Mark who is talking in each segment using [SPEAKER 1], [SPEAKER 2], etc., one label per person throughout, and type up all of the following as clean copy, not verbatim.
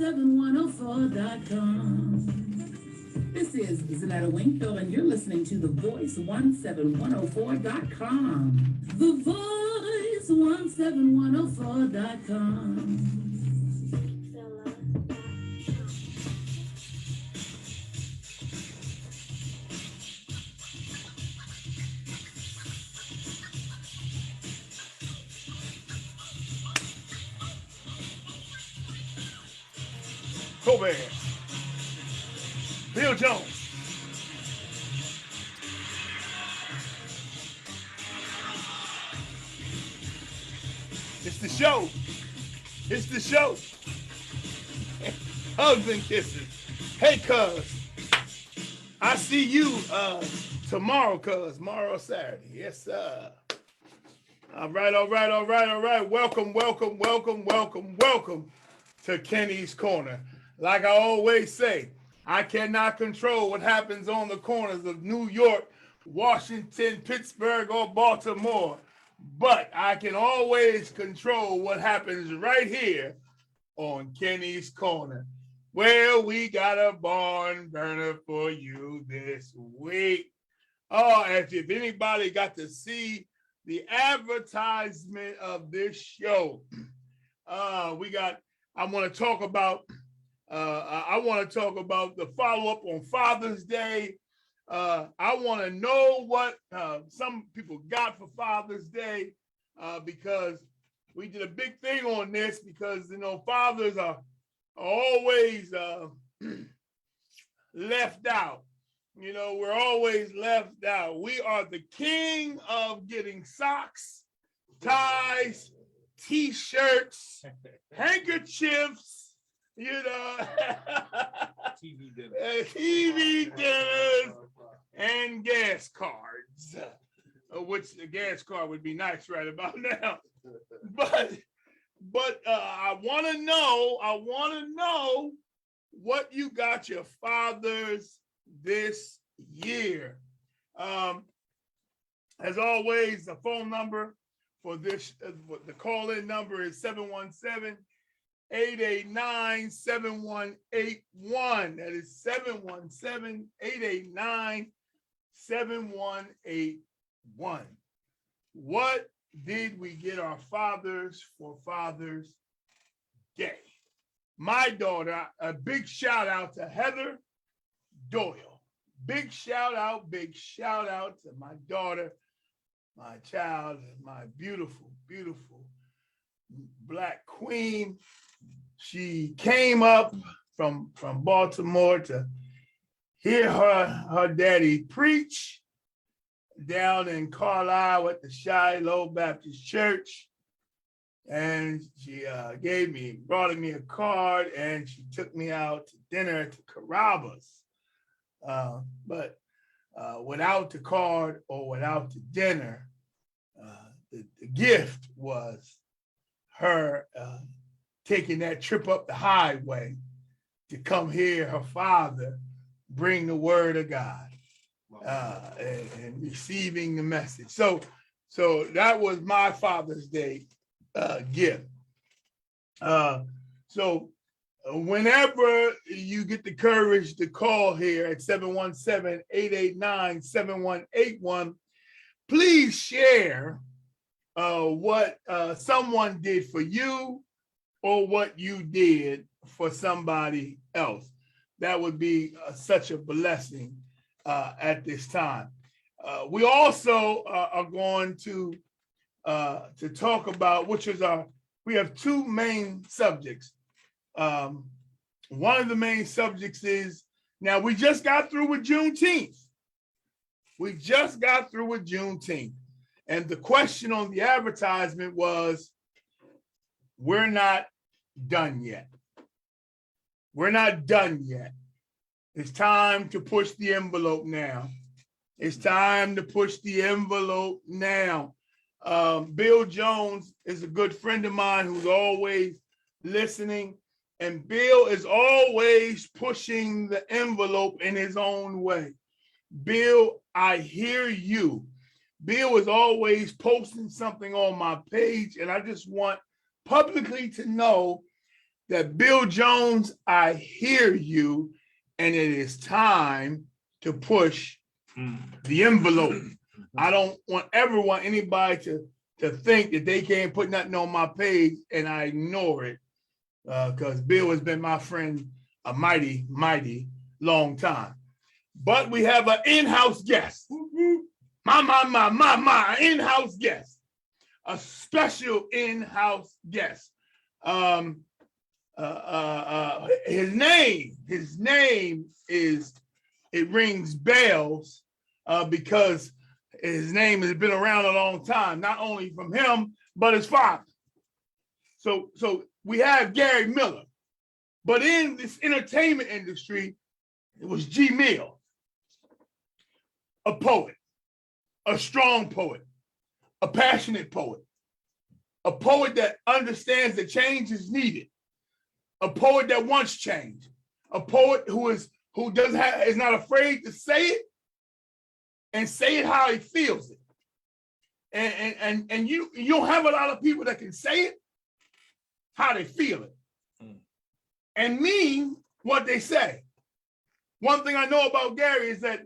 [SPEAKER 1] 17104.com. This is Zanetta Wingfield, and you're listening to The Voice 17104.com. The Voice 17104.com.
[SPEAKER 2] Kobe, Bill Jones. It's the show. It's the show. Hugs and kisses. Hey, cuz. I see you tomorrow, cuz. Tomorrow, Saturday. Yes, sir. All right. Welcome to Kenny's Corner. Like I always say, I cannot control what happens on the corners of New York, Washington, Pittsburgh, or Baltimore, but I can always control what happens right here on Kenny's Corner. Well, we got a barn burner for you this week. Oh, if anybody got to see the advertisement of this show, I want to talk about the follow-up on Father's Day. I want to know what some people got for Father's Day because we did a big thing on this because, fathers are always left out. We're always left out. We are the king of getting socks, ties, T-shirts, handkerchiefs, TV dinners, and gas cards, which the gas card would be nice right about now. But I want to know what you got your fathers this year. As always, the phone number for this, the call-in number is 717-889-7181. That is 717-889-7181. What did we get our fathers for Father's Day? My daughter, a big shout out to Heather Doyle. Big shout out to my daughter, my child, my beautiful, beautiful Black queen. She came up from Baltimore to hear her daddy preach down in Carlisle at the Shiloh Baptist Church. And she brought me a card, and she took me out to dinner to Carrabba's. But without the card or without the dinner, the gift was her taking that trip up the highway to come hear her father bring the word of God and receiving the message. So that was my Father's Day gift. So whenever you get the courage to call here at 717-889-7181, please share what someone did for you or what you did for somebody else. That would be such a blessing at this time. We also are going to talk about, we have two main subjects. One of the main subjects is, now we just got through with Juneteenth. And the question on the advertisement was, we're not done yet. It's time to push the envelope now. Bill Jones is a good friend of mine who's always listening, and Bill is always pushing the envelope in his own way. Bill, I hear you. Bill is always posting something on my page, and I just want publicly to know that Bill Jones, I hear you, and it is time to push the envelope. I don't ever want anybody to think that they can't put nothing on my page and I ignore it, because Bill has been my friend a mighty, mighty long time. But we have an in-house guest. My in-house guest. A special in-house guest. His name is, it rings bells because his name has been around a long time, not only from him, but his father. So we have Gary Miller, but in this entertainment industry, it was Gmills, a poet, a strong poet, a passionate poet, a poet that understands that change is needed, a poet that wants change, a poet who is not afraid to say it and say it how he feels it. And you don't have a lot of people that can say it how they feel it and mean what they say. One thing I know about Gary is that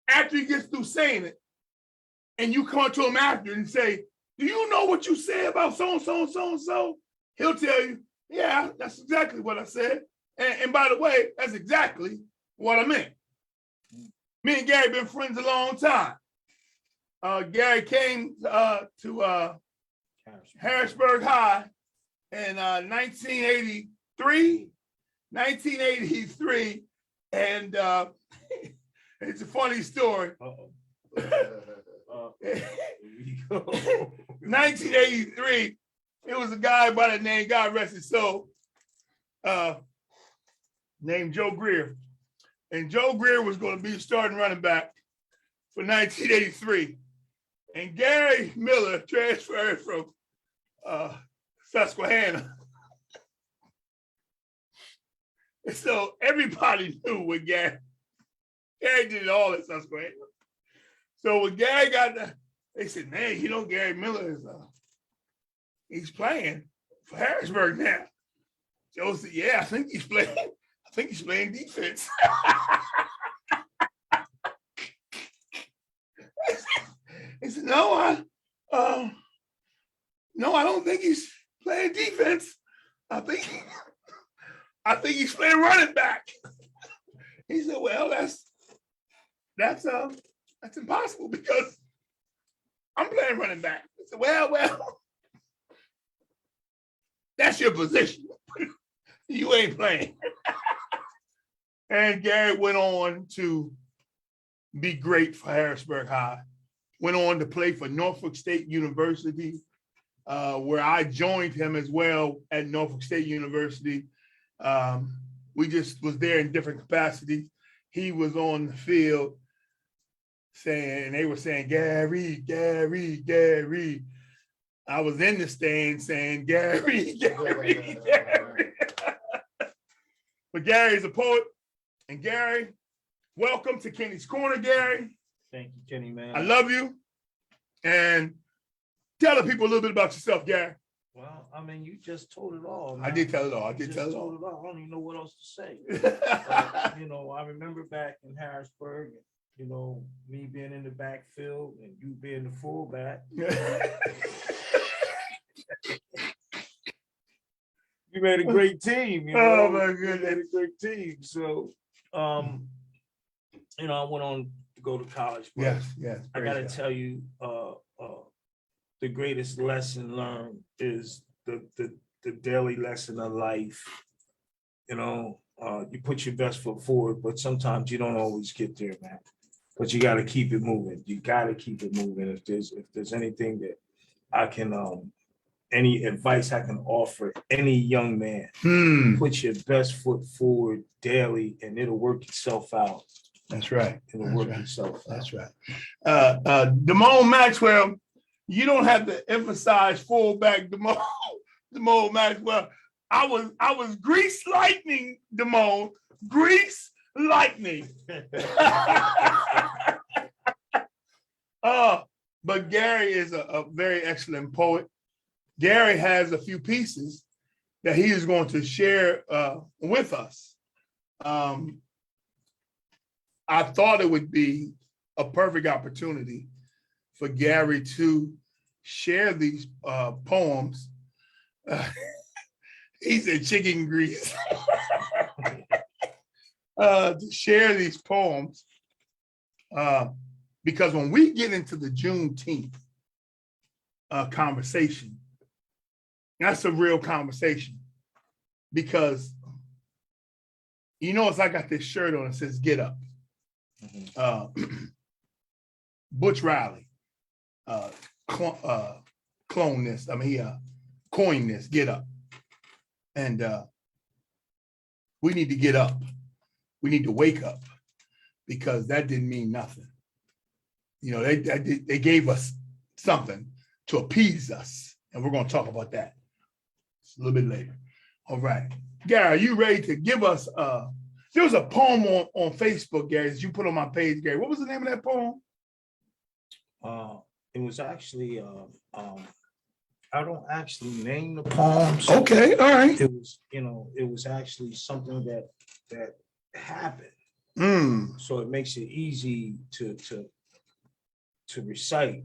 [SPEAKER 2] after he gets through saying it, and you come up to him after and say, do you know what you said about so-and-so and so-and-so? He'll tell you, yeah, that's exactly what I said. And by the way, that's exactly what I meant. Me and Gary been friends a long time. Gary came to Harrisburg High in 1983, and it's a funny story. 1983, it was a guy by the name, God rest his soul, named Joe Greer. And Joe Greer was going to be starting running back for 1983. And Gary Miller transferred from Susquehanna. And so everybody knew what Gary did it all at Susquehanna. So when Gary got there, they said, man, you know, Gary Miller is he's playing for Harrisburg now. Joe said, yeah, I think he's playing defense. He said, no, I don't think he's playing defense. I think he's playing running back. He said, well, that's impossible because I'm playing running back. I said, well, that's your position. You ain't playing. And Gary went on to be great for Harrisburg High. Went on to play for Norfolk State University, where I joined him as well at Norfolk State University. We just was there in different capacities. He was on the field they were saying, Gary, Gary, Gary. I was in the stand saying, Gary, Gary, Gary. But Gary is a poet. And Gary, welcome to Kenny's Corner, Gary.
[SPEAKER 3] Thank you, Kenny, man.
[SPEAKER 2] I love you. And tell the people a little bit about yourself, Gary.
[SPEAKER 3] Well, I mean, you just told it all, man.
[SPEAKER 2] I did tell it all.
[SPEAKER 3] I don't even know what else to say. You know, I remember back in Harrisburg, you know, me being in the backfield and you being the fullback. You made a great team. You know?
[SPEAKER 2] Oh my goodness.
[SPEAKER 3] You made a great team. So, you know, I went on to go to college. But
[SPEAKER 2] yes.
[SPEAKER 3] I got to tell you, the greatest lesson learned is the daily lesson of life. You know, you put your best foot forward, but sometimes you don't always get there, man. But you got to keep it moving. You got to keep it moving. If there's anything that I can, any advice I can offer any young man, put your best foot forward daily, and it'll work itself out.
[SPEAKER 2] That's right.
[SPEAKER 3] It'll work itself out.
[SPEAKER 2] That's right. Damone Maxwell, you don't have to emphasize fullback Damone Maxwell. I was grease lightning, Damone. Grease lightning. But Gary is a very excellent poet. Gary has a few pieces that he is going to share with us. I thought it would be a perfect opportunity for Gary to share these poems. He said chicken grease. To share these poems. Because when we get into the Juneteenth conversation, that's a real conversation. Because, you know, it's like I got this shirt on that says "Get Up." Butch Riley cloned this. I mean, he coined this, "Get Up." And we need to get up. We need to wake up, because that didn't mean nothing. You know, they gave us something to appease us, and we're going to talk about that a little bit later. All right, Gary, are you ready to give us? There was a poem on Facebook, Gary, that you put on my page, Gary. What was the name of that poem?
[SPEAKER 3] It was actually I don't actually name the poems.
[SPEAKER 2] Okay, all right.
[SPEAKER 3] It was, you know, it was actually something that happened. So it makes it easy to recite.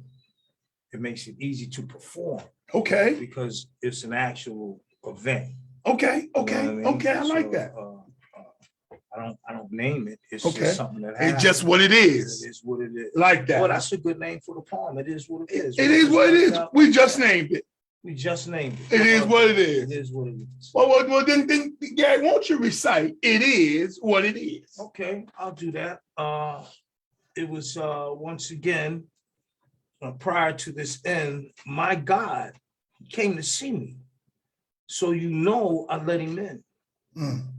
[SPEAKER 3] It makes it easy to perform.
[SPEAKER 2] Okay.
[SPEAKER 3] Because it's an actual event.
[SPEAKER 2] Okay. Okay.
[SPEAKER 3] You know what I mean?
[SPEAKER 2] Okay. I like
[SPEAKER 3] So,
[SPEAKER 2] that.
[SPEAKER 3] I don't name it. It's
[SPEAKER 2] Okay.
[SPEAKER 3] just something that happens.
[SPEAKER 2] It's just what it is.
[SPEAKER 3] It is what it is.
[SPEAKER 2] Like that.
[SPEAKER 3] Well, that's a good name for the poem. It is what it is.
[SPEAKER 2] It is what it is. We just named it.
[SPEAKER 3] We just named it.
[SPEAKER 2] It is what it is.
[SPEAKER 3] It is what it is.
[SPEAKER 2] Well, then, Gary, won't you recite "It is what it is"?
[SPEAKER 3] Okay, I'll do that. It was once again, prior to this end, my God came to see me. So you know I let him in.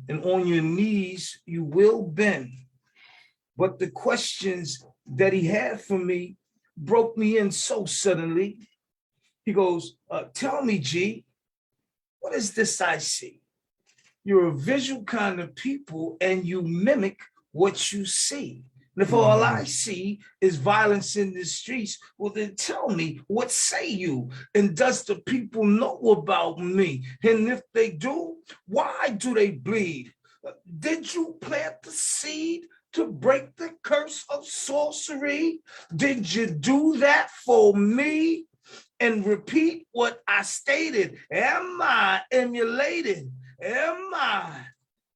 [SPEAKER 3] And on your knees you will bend. But the questions that he had for me broke me in so suddenly. He goes, tell me, G, what is this I see? You're a visual kind of people and you mimic what you see. And if all I see is violence in the streets, well, then tell me, what say you? And does the people know about me? And if they do, why do they bleed? Did you plant the seed to break the curse of sorcery? Did you do that for me? And repeat what I stated. Am I emulated? Am I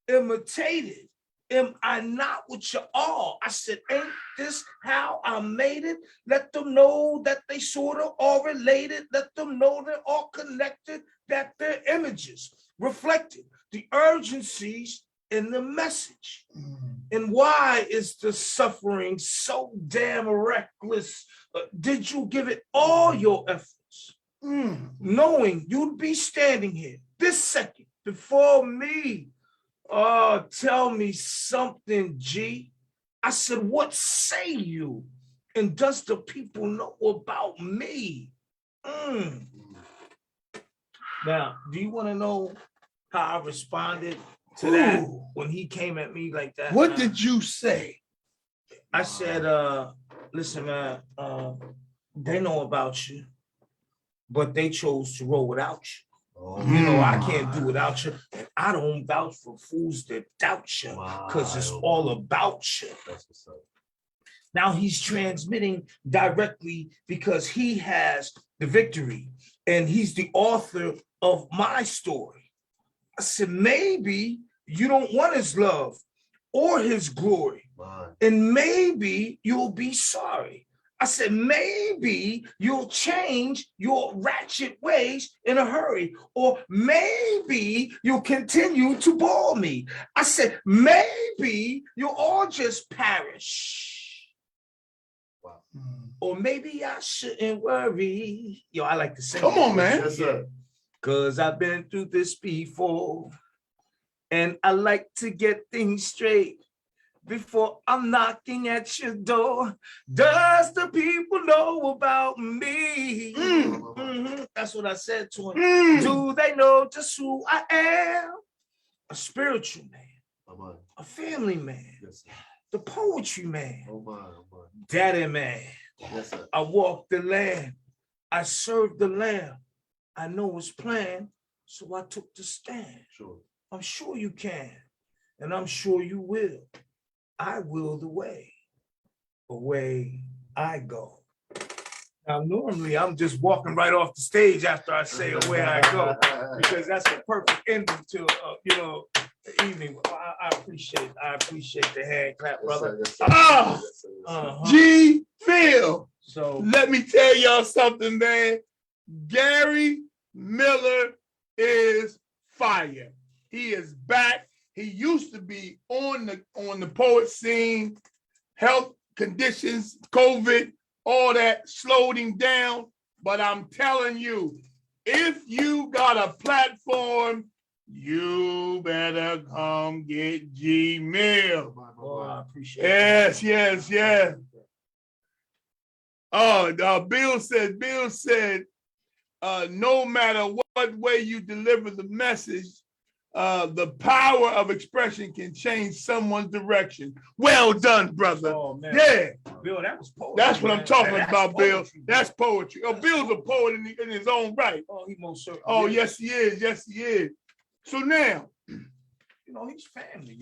[SPEAKER 3] imitated? Am I not what you are? I said, ain't this how I made it? Let them know that they sort of are related. Let them know they're all connected, that their images reflected the urgencies in the message. And why is the suffering so damn reckless? Did you give it all your efforts? Knowing you'd be standing here this second before me? Oh, tell me something, G. I said, what say you? And does the people know about me? Now, do you want to know how I responded to that when he came at me like that?
[SPEAKER 2] What did you say?
[SPEAKER 3] I said, listen, man, they know about you, but they chose to roll without you. You know, I can't do without you. And I don't vouch for fools that doubt you, because it's all about you. Now he's transmitting directly because he has the victory and he's the author of my story. I said, maybe you don't want his love or his glory, and maybe you'll be sorry. I said, maybe you'll change your ratchet ways in a hurry, or maybe you'll continue to bore me. I said, maybe you'll all just perish. Wow. Or maybe I shouldn't worry. Yo, I like to sing.
[SPEAKER 2] Come on, man.
[SPEAKER 3] Yes, sir. Because I've been through this before, and I like to get things straight before I'm knocking at your door. Does the people know about me? That's what I said to him. Do they know just who I am? A spiritual man, a family man, the poetry man, daddy man. I walk the land, I serve the lamb. I know his plan. So I took the stand.
[SPEAKER 4] Sure.
[SPEAKER 3] I'm sure you can, and I'm sure you will. I will the way. Away I go. Now, normally I'm just walking right off the stage after I say away I go, because that's a perfect ending to, the evening. I appreciate the hand clap, brother.
[SPEAKER 2] Gmills.
[SPEAKER 3] So
[SPEAKER 2] Let me tell y'all something, man. Gary Miller is fire. He is back. He used to be on the poet scene. Health conditions, COVID, all that slowed him down. But I'm telling you, if you got a platform, you better come get Gmills.
[SPEAKER 3] oh, I appreciate
[SPEAKER 2] Yes. Oh, Bill said, no matter what way you deliver the message, the power of expression can change someone's direction. Well done, brother.
[SPEAKER 3] Oh, man.
[SPEAKER 2] Yeah,
[SPEAKER 3] Bill, that was poetry.
[SPEAKER 2] that's what I'm talking
[SPEAKER 3] That's
[SPEAKER 2] about, Bill.
[SPEAKER 3] poetry,
[SPEAKER 2] That's poetry. Oh, Bill's a poet in his own right.
[SPEAKER 3] Oh, he most certainly.
[SPEAKER 2] Oh,
[SPEAKER 3] is.
[SPEAKER 2] yes, he is. Yes, he is. So now,
[SPEAKER 3] He's family.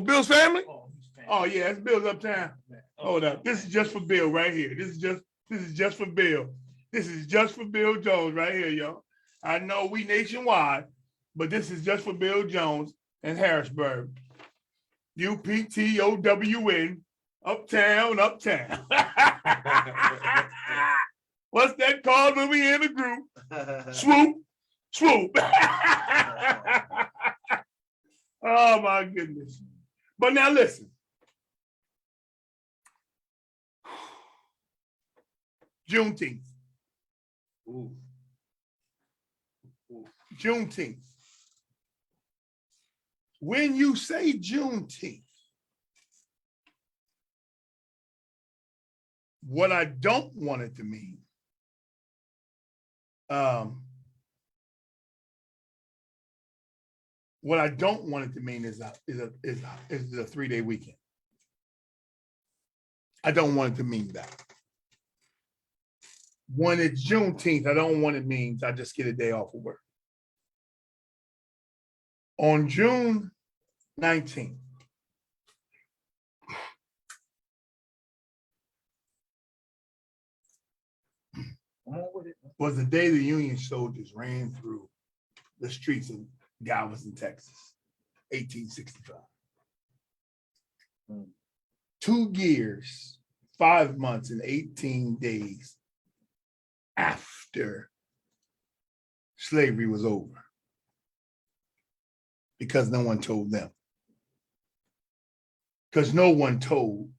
[SPEAKER 2] Bill's family?
[SPEAKER 3] Oh, he's family.
[SPEAKER 2] Oh, yeah, it's Bill's uptown. Hold up. This is just for Bill right here. This is just for Bill. This is just for Bill Jones right here, y'all. I know we nationwide, but this is just for Bill Jones and Harrisburg. UPTOWN, uptown. What's that called when we in a group? Swoop. Oh my goodness. But now listen. Juneteenth.
[SPEAKER 3] Ooh.
[SPEAKER 2] Juneteenth. When you say Juneteenth, what I don't want it to mean, is a 3-day weekend. I don't want it to mean that. When it's Juneteenth, I don't want it means I just get a day off of work. On June 19th, was the day the Union soldiers ran through the streets of Galveston, Texas, 1865. 2 years, 5 months, and 18 days after slavery was over, because no one told them. Because no one told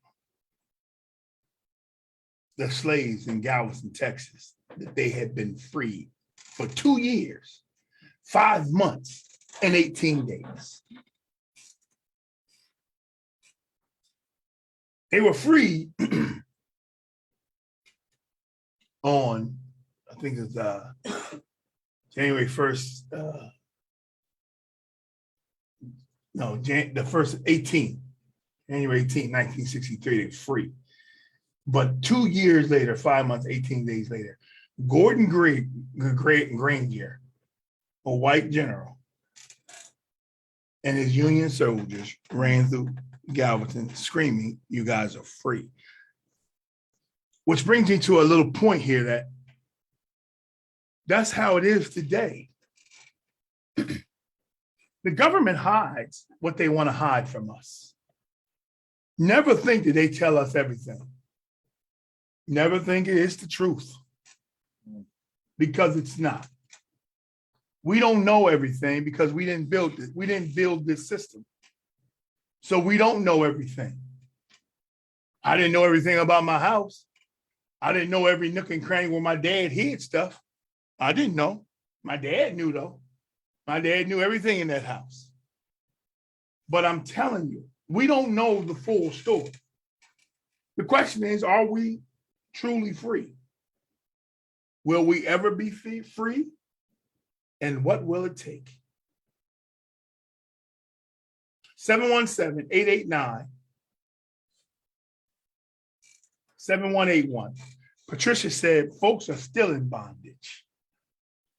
[SPEAKER 2] the slaves in Galveston, Texas, that they had been freed for 2 years, 5 months, and 18 days. They were free on, I think it's January 1st, the first 18, January 18, 1963, they were free. But 2 years later, 5 months, 18 days later, Gordon Granger, a white general, and his Union soldiers ran through Galveston screaming, "You guys are free." Which brings me to a little point here that's how it is today. The government hides what they want to hide from us. Never think that they tell us everything. Never think it is the truth, because it's not. We don't know everything because we didn't build it. We didn't build this system. So we don't know everything. I didn't know everything about my house. I didn't know every nook and cranny where my dad hid stuff. I didn't know. My dad knew though. My dad knew everything in that house. But I'm telling you, we don't know the full story. The question is, are we truly free? Will we ever be free? And what will it take? 717-889-7181. Patricia said, folks are still in bondage.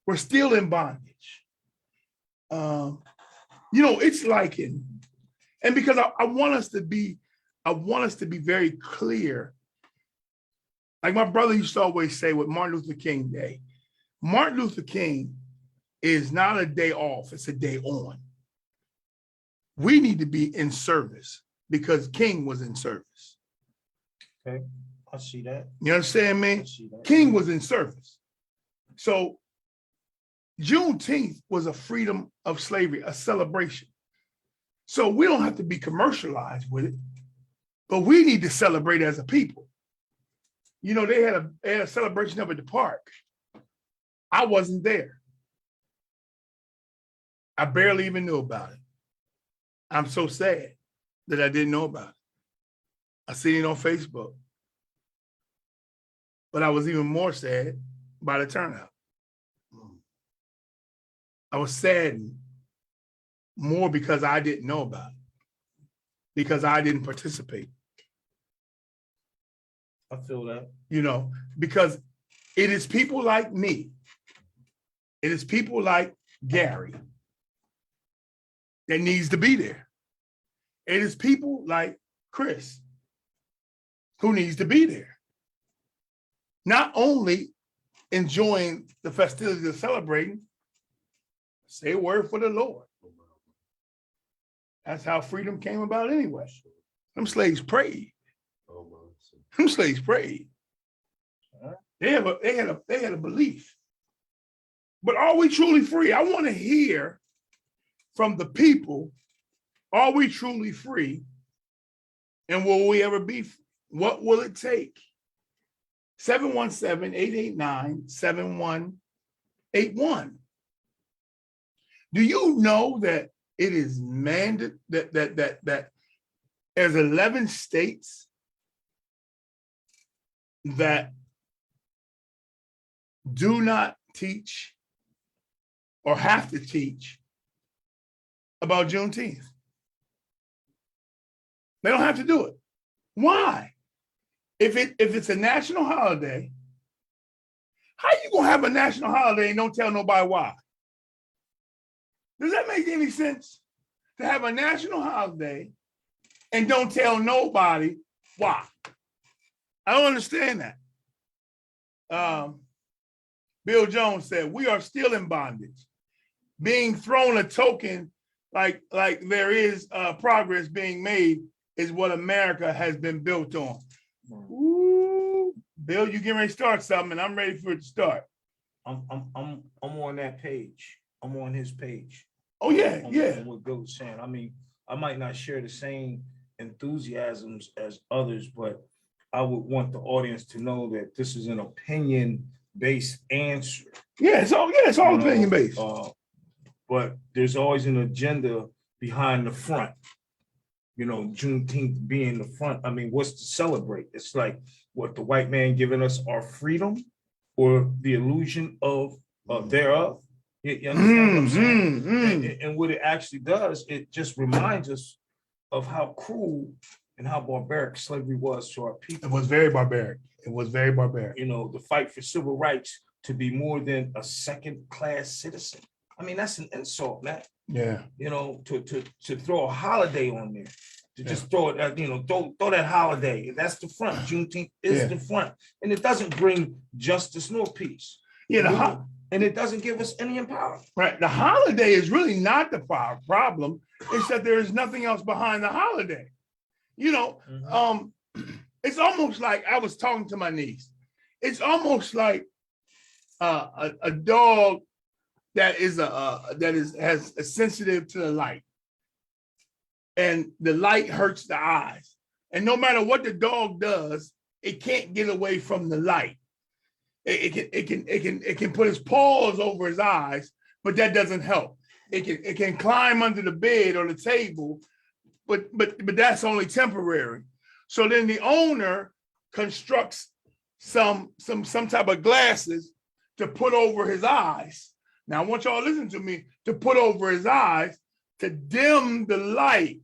[SPEAKER 2] We're still in bondage. it's like and because I want us to be very clear. Like my brother used to always say with Martin Luther King Day, Martin Luther King is not a day off, it's a day on. We need to be in service because King was in service.
[SPEAKER 3] Okay, I see that.
[SPEAKER 2] You understand me?
[SPEAKER 3] I see that.
[SPEAKER 2] King was in service. So Juneteenth was a freedom of slavery, a celebration. So we don't have to be commercialized with it, but we need to celebrate as a people. They had a celebration up at the park. I wasn't there. I barely even knew about it. I'm so sad that I didn't know about it. I seen it on Facebook. But I was even more sad by the turnout. I was saddened more because I didn't know about it, because I didn't participate.
[SPEAKER 3] I feel that.
[SPEAKER 2] Because it is people like me, it is people like Gary that needs to be there. It is people like Chris who needs to be there. Not only enjoying the festivities of celebrating, say a word for the Lord. That's how freedom came about anyway. Them slaves prayed. Them slaves prayed. They had a belief. But are we truly free? I want to hear from the people. Are we truly free? And will we ever be free? What will it take? 717-889-7181. Do you know that it is mandated that there's 11 states that do not teach or have to teach about Juneteenth? They don't have to do it. Why? If it's a national holiday, how you gonna have a national holiday and don't tell nobody why? Does that make any sense? To have a national holiday and don't tell nobody why? I don't understand that. Bill Jones said, we are still in bondage, being thrown a token like there is progress being made is what America has been built on. Ooh, Bill, you getting ready to start something, and I'm ready for it to start.
[SPEAKER 3] I'm on that page. I'm on his page.
[SPEAKER 2] Oh yeah, yeah.
[SPEAKER 3] What Bill was saying. I mean, I might not share the same enthusiasms as others, but I would want the audience to know that this is an opinion-based answer.
[SPEAKER 2] Yeah, it's all opinion-based.
[SPEAKER 3] But there's always an agenda behind the front. Juneteenth being the front. I mean, what's to celebrate? It's like what the white man giving us our freedom or the illusion of thereof. You understand what I'm saying? And what it actually does, it just reminds us of how cruel and how barbaric slavery was to our people.
[SPEAKER 2] It was very barbaric.
[SPEAKER 3] The fight for civil rights to be more than a second-class citizen. I mean, that's an insult, man.
[SPEAKER 2] Yeah.
[SPEAKER 3] To throw a holiday on there, to just throw it, throw that holiday. That's the front. Juneteenth is the front, and it doesn't bring justice nor peace.
[SPEAKER 2] Yeah,
[SPEAKER 3] and it doesn't give us any empowerment.
[SPEAKER 2] Right. The holiday is really not the problem. It's that there is nothing else behind the holiday. It's almost like I was talking to my niece. It's almost like a dog that is sensitive to the light, and the light hurts the eyes. And no matter what the dog does, it can't get away from the light. It can put its paws over his eyes, but that doesn't help. It can climb under the bed or the table, but that's only temporary. So then the owner constructs some type of glasses to put over his eyes. Now I want y'all to listen to me, to put over his eyes to dim the light.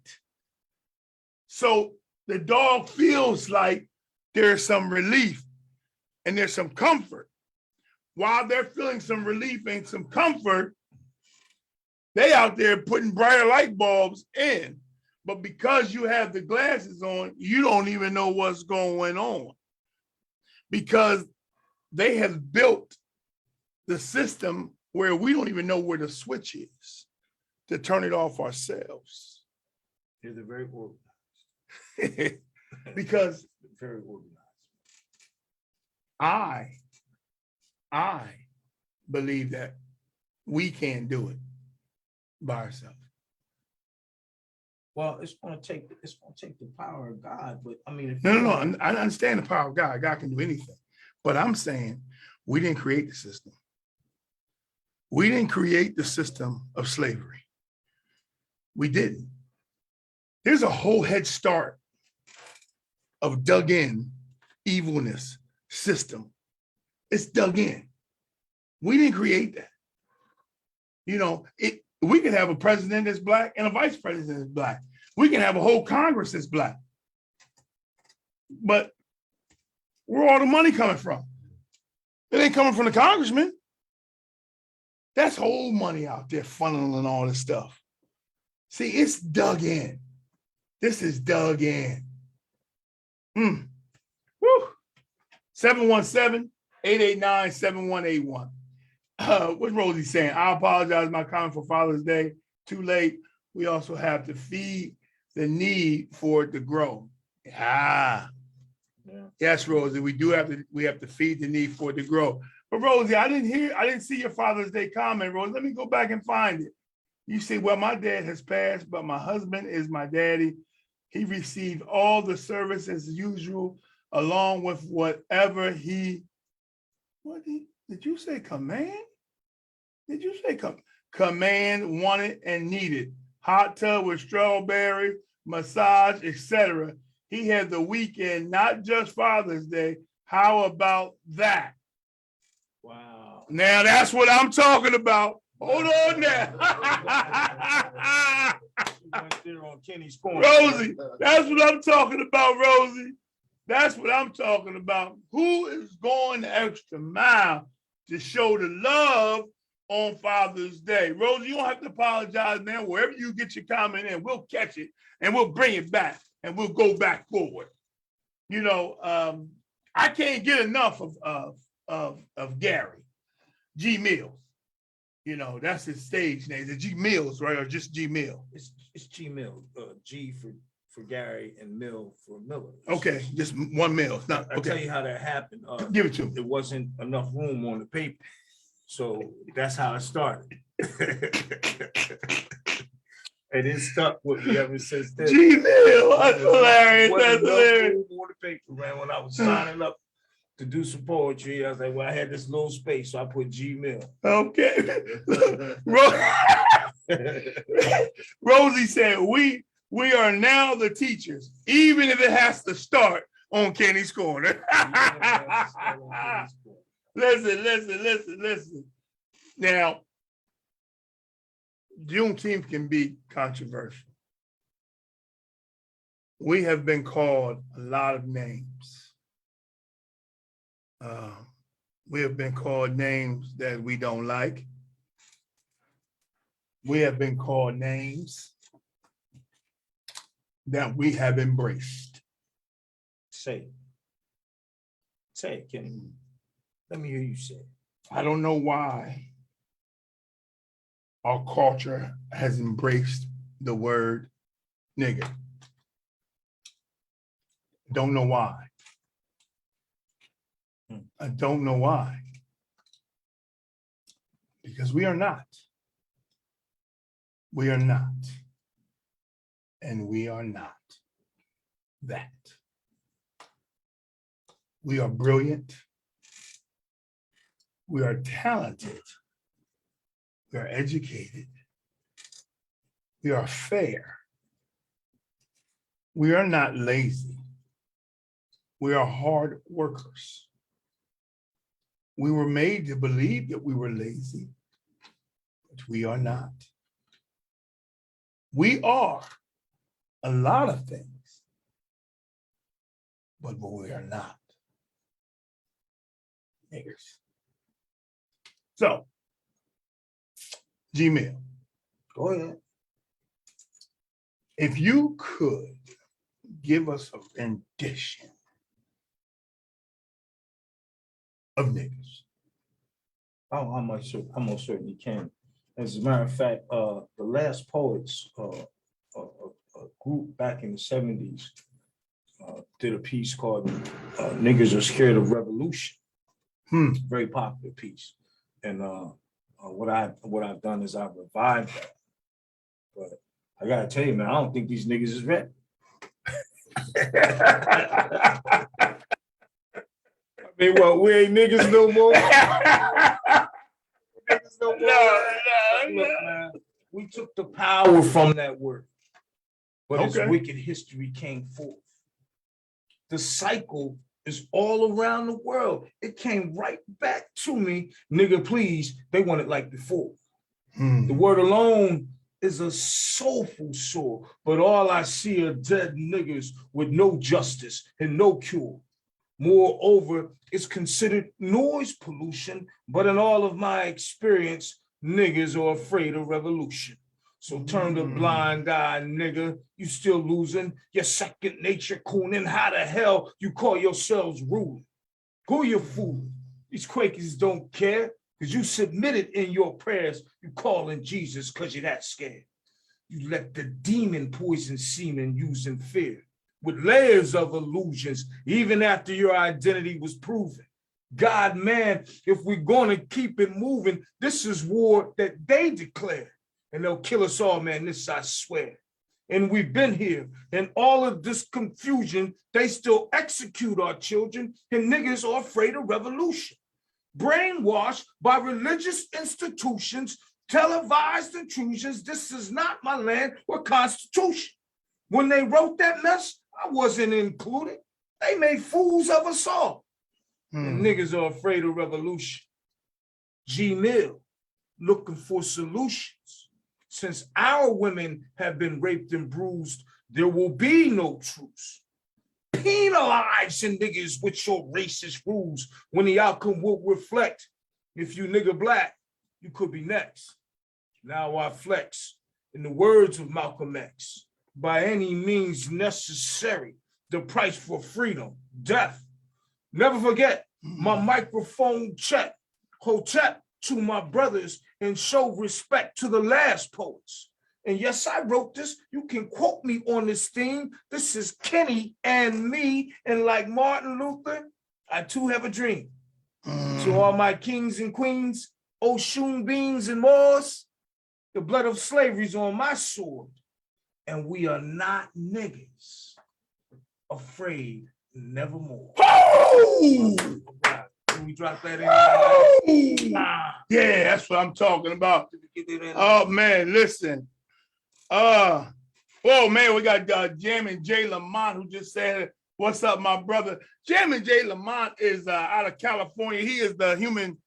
[SPEAKER 2] So the dog feels like there's some relief and there's some comfort. While they're feeling some relief and some comfort, They out there putting brighter light bulbs in. But because you have the glasses on, you don't even know what's going on. Because they have built the system where we don't even know where the switch is to turn it off ourselves.
[SPEAKER 3] They're very organized.
[SPEAKER 2] Because
[SPEAKER 3] Very organized.
[SPEAKER 2] I believe that we can't do it by ourselves.
[SPEAKER 3] Well, it's gonna take the power of God, but I mean, if
[SPEAKER 2] No. I understand the power of God. God can do anything. But I'm saying we didn't create the system. We didn't create the system of slavery. We didn't. There's a whole head start of dug in evilness system. It's dug in. We didn't create that. You know, we could have a president that's black and a vice president that's black. We can have a whole Congress that's black. But where all the money coming from? It ain't coming from the congressman. That's whole money out there funneling all this stuff. See, it's dug in. This is dug in. Woo. 717-889-7181. What's Rosie saying? I apologize, my comment for Father's Day. Too late. We also have to feed the need for it to grow. Yeah. Yes, Rosie, we have to feed the need for it to grow. But Rosie, I didn't see your Father's Day comment, Rosie. Let me go back and find it. You say, well, my dad has passed, but my husband is my daddy. He received all the service as usual, along with whatever did you say command? Did you say command, wanted, and needed? Hot tub with strawberry, massage, etc. He had the weekend, not just Father's Day. How about that?
[SPEAKER 3] Wow.
[SPEAKER 2] Now that's what I'm talking about. Hold on now.
[SPEAKER 3] On Kenny's corner.
[SPEAKER 2] Rosie, that's what I'm talking about, Rosie. That's what I'm talking about. Who is going the extra mile to show the love on Father's Day? Rosie, you don't have to apologize, man. Wherever you get your comment in, we'll catch it and we'll bring it back and we'll go back forward. You know, I can't get enough of Gary, Gmills. You know, that's his stage name. Is it Gmills, right? Or just Gmill?
[SPEAKER 3] It's Gmills. G for Gary and Mill for Miller.
[SPEAKER 2] Okay, just one mill. It's not,
[SPEAKER 3] I'll tell
[SPEAKER 2] okay.
[SPEAKER 3] you how that happened.
[SPEAKER 2] Give it to me.
[SPEAKER 3] There wasn't enough room on the paper. So that's how it started. And it stuck with me ever since then.
[SPEAKER 2] Gmill, that's hilarious.
[SPEAKER 3] Wasn't
[SPEAKER 2] That's
[SPEAKER 3] enough
[SPEAKER 2] hilarious.
[SPEAKER 3] room on the paper, man. When I was signing up to do some poetry, I was like, well, I had this little space, so I put Gmill.
[SPEAKER 2] Okay. Rosie said, we are now the teachers, even if it has to start on Kenny's Corner. Listen. Now, Juneteenth can be controversial. We have been called a lot of names. We have been called names that we don't like. We have been called names that we have embraced.
[SPEAKER 3] Say it, Kenny. Let me hear you say it.
[SPEAKER 2] I don't know why our culture has embraced the word nigger. Don't know why. I don't know why. Because we are not. We are not. And we are not that. We are brilliant. We are talented. We are educated. We are fair. We are not lazy. We are hard workers. We were made to believe that we were lazy, but we are not. We are a lot of things, but we are not niggers. So, Gmail,
[SPEAKER 3] Go ahead.
[SPEAKER 2] If you could give us a rendition of niggas.
[SPEAKER 3] I most certainly can. As a matter of fact, the last poets, a group back in the 70s, did a piece called "Niggas Are Scared of Revolution." Very popular piece, and what I've done is I've revived that. But I gotta tell you, man, I don't think these niggas is ready. I mean, what, we ain't niggas no more. Niggas no more. Look, man, we took the power from that word, but its wicked history came forth. The cycle is all around the world. It came right back to me. Nigga, please, they want it like before. The word alone is a soulful sore, but all I see are dead niggas with no justice and no cure. Moreover, it's considered noise pollution, but in all of my experience, niggas are afraid of revolution. So turn the blind eye, nigga. You still losing your second nature cooning. How the hell you call yourselves ruling? Who you fooling? These Quakers don't care because you submitted in your prayers. You calling Jesus because you're that scared. You let the demon poison semen using fear with layers of illusions, even after your identity was proven. God, man, if we're going to keep it moving, this is war that they declare. And they'll kill us all, man, this I swear. And we've been here, and all of this confusion, they still execute our children, and niggas are afraid of revolution. Brainwashed by religious institutions, televised intrusions, this is not my land or constitution. When they wrote that mess, I wasn't included. They made fools of us all. And niggas are afraid of revolution. Gmills, looking for solutions. Since our women have been raped and bruised, there will be no truce. Penalizing niggas with your racist rules when the outcome will reflect. If you nigga black, you could be next. Now I flex. In the words of Malcolm X, by any means necessary, the price for freedom, death. Never forget my microphone check. Hotep to my brothers and show respect to the last poets. And yes, I wrote this. You can quote me on this theme. This is Kenny and me. And like Martin Luther, I too have a dream. To all my kings and queens, Oshun beans and Moors, the blood of slavery's on my sword. And we are not niggas afraid nevermore.
[SPEAKER 2] Oh!
[SPEAKER 3] Can we drop that in?
[SPEAKER 2] Yeah, that's what I'm talking about. Oh man, listen. Oh man, we got Jammin' J. Lamont who just said, "What's up, my brother?" Jammin' J. Lamont is out of California. He is the human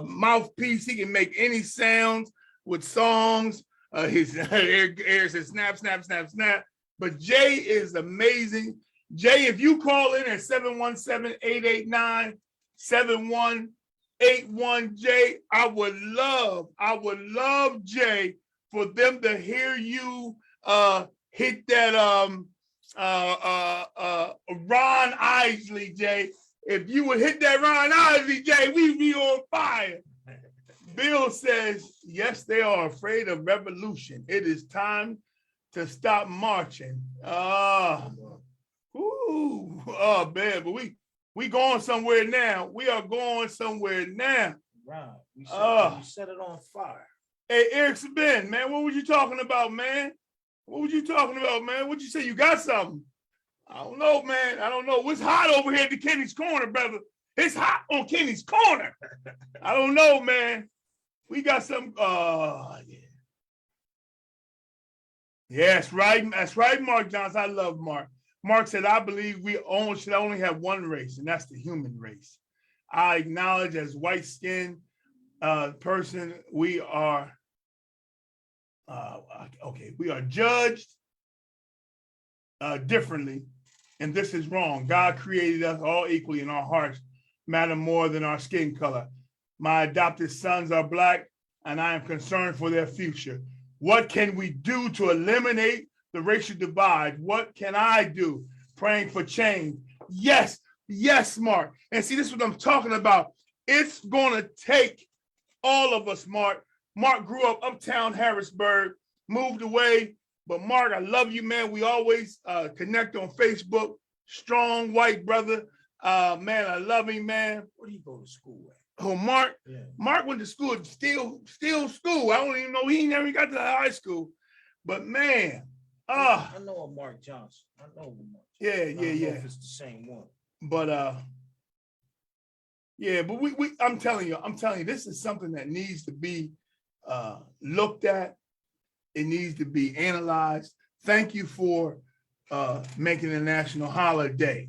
[SPEAKER 2] mouthpiece. He can make any sounds with songs. His ears says snap, snap, snap, snap. But Jay is amazing. Jay, if you call in at 717-889-7181, Jay, I would love, Jay, for them to hear you hit that Ron Isley, Jay. If you would hit that Ron Isley, Jay, we'd be on fire. Bill says, yes, they are afraid of revolution. It is time to stop marching. Man, but we going somewhere now. We are going somewhere now.
[SPEAKER 3] Right. We set it on fire.
[SPEAKER 2] Hey, Eric Sabin, man, what was you talking about, man? What you say? You got something? I don't know, man. I don't know. What's hot over here at the Kenny's Corner, brother? It's hot on Kenny's Corner. I don't know, man. We got some. Yeah. Yeah, that's right. That's right, Mark Johnson. I love Mark. Mark said, I believe we should only have one race, and that's the human race. I acknowledge as white-skinned person, we are we are judged differently, and this is wrong. God created us all equally, and our hearts matter more than our skin color. My adopted sons are Black, and I am concerned for their future. What can we do to eliminate the racial divide? What can I do? Praying for change. Yes, yes, Mark. And see, this is what I'm talking about. It's going to take all of us, Mark. Mark grew up uptown Harrisburg, moved away. But Mark, I love you, man. We always connect on Facebook. Strong white brother. Man, I love him, man.
[SPEAKER 3] Where do you go to school at?
[SPEAKER 2] Oh, Mark.
[SPEAKER 3] Yeah.
[SPEAKER 2] Mark went to school, still school. I don't even know, he never got to high school. But man,
[SPEAKER 3] I know a Mark Johnson. I know a Mark Johnson.
[SPEAKER 2] Yeah.
[SPEAKER 3] I don't know if it's the same one.
[SPEAKER 2] But yeah, but we I'm telling you, this is something that needs to be looked at. It needs to be analyzed. Thank you for making it a national holiday.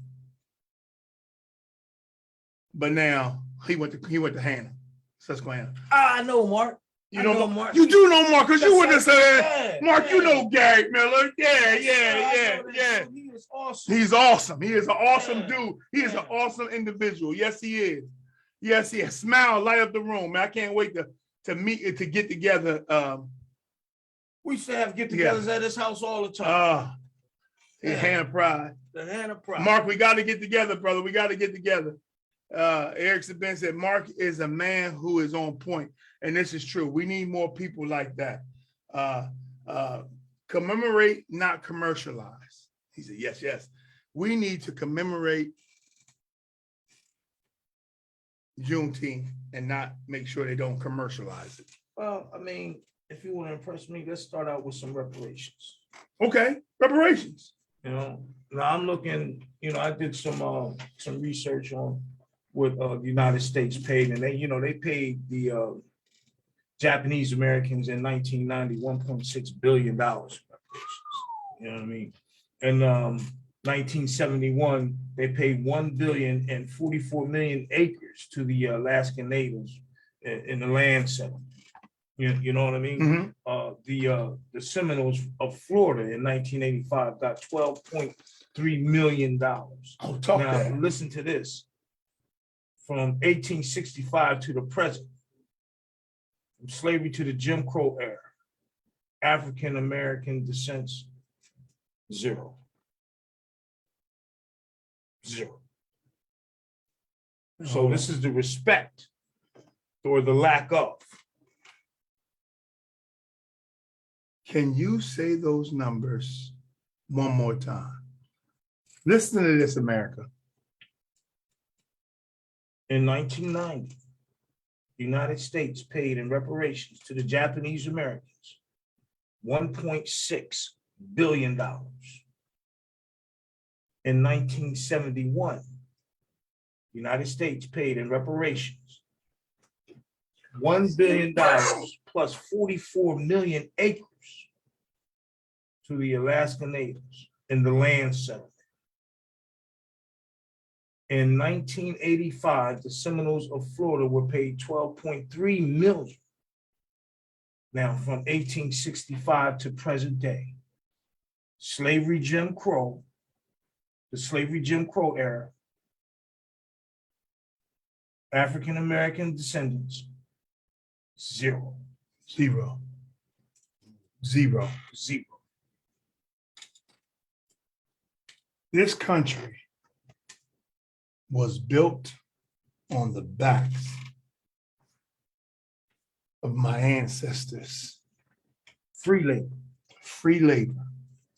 [SPEAKER 2] But now he went to Hannah, Susquehanna.
[SPEAKER 3] I know Mark.
[SPEAKER 2] You know Mark. You do know Mark because you went to say, Mark, you know Gary Miller. Yeah.
[SPEAKER 3] He is awesome.
[SPEAKER 2] He's awesome. He is an awesome dude. He is an awesome individual. Yes, he is. Yes, he is. Smile, light up the room. Man, I can't wait to meet, to get together.
[SPEAKER 3] We used to have get-togethers at his house all the time.
[SPEAKER 2] Hannah Pride.
[SPEAKER 3] The Hannah Pride.
[SPEAKER 2] Mark, we got to get together, brother. We got to get together. Eric Sabin said, Mark is a man who is on point. And this is true. We need more people like that. Commemorate, not commercialize. He said, yes. We need to commemorate Juneteenth and not make sure they don't commercialize it.
[SPEAKER 3] Well, I mean, if you want to impress me, let's start out with some reparations.
[SPEAKER 2] Okay, reparations.
[SPEAKER 3] You know, now I'm looking, I did some research on what the United States paid, and they paid the Japanese Americans in 1990 $1.6 billion in reparations. You know what I mean? In 1971, they paid 1,044 million acres to the Alaskan natives in the land settlement. You know what I mean?
[SPEAKER 2] Mm-hmm.
[SPEAKER 3] The Seminoles of Florida in 1985 got $12.3 million.
[SPEAKER 2] Oh, talk
[SPEAKER 3] now,
[SPEAKER 2] that.
[SPEAKER 3] Listen to this. From 1865 to the present, from slavery to the Jim Crow era, African American descents, zero. So this is the respect or the lack of.
[SPEAKER 2] Can you say those numbers one more time? Listen to this, America.
[SPEAKER 3] In 1990, the United States paid in reparations to the Japanese Americans $1.6 billion. In 1971, the United States paid in reparations $1 billion plus 44 million acres to the Alaskan natives in the land settlement. In 1985, the Seminoles of Florida were paid $12.3 million. Now, from 1865 to present day, slavery, Jim Crow, the slavery Jim Crow era, African American descendants, zero.
[SPEAKER 2] This country was built on the backs of my ancestors.
[SPEAKER 3] Free labor,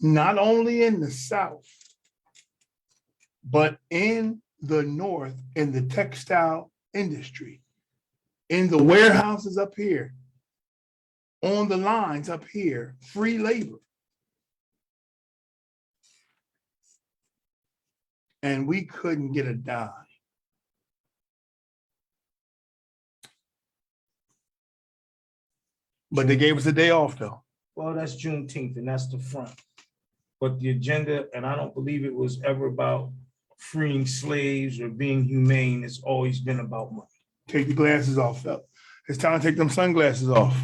[SPEAKER 2] not only in the South, but in the North, in the textile industry, in the warehouses up here, on the lines up here, free labor. And we couldn't get a dime. But they gave us a day off though.
[SPEAKER 3] Well, that's Juneteenth and that's the front. But the agenda, and I don't believe it was ever about freeing slaves or being humane. It's always been about money.
[SPEAKER 2] Take the glasses off, fella. It's time to take them sunglasses off.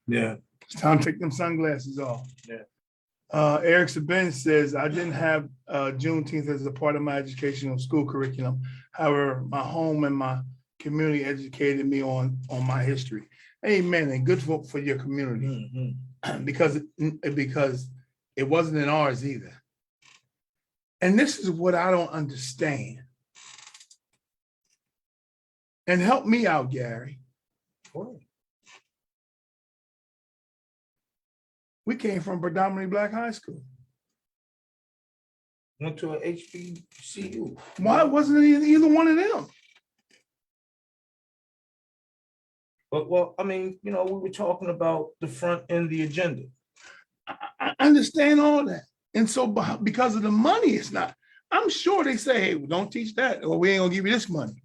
[SPEAKER 3] Yeah.
[SPEAKER 2] It's time to take them sunglasses off.
[SPEAKER 3] Yeah.
[SPEAKER 2] Eric Sabin says, I didn't have Juneteenth as a part of my educational school curriculum. However, my home and my community educated me on my history. Amen. And good for your community.
[SPEAKER 3] Mm-hmm.
[SPEAKER 2] because it wasn't in ours either. And this is what I don't understand. And help me out, Gary. We came from predominantly black high school.
[SPEAKER 3] Went to a HBCU.
[SPEAKER 2] Why wasn't it either one of them?
[SPEAKER 3] But well, I mean, you know, we were talking about the front end of the agenda.
[SPEAKER 2] I understand all that. And so because of the money, it's not. I'm sure they say, hey, well, don't teach that, or we ain't gonna give you this money.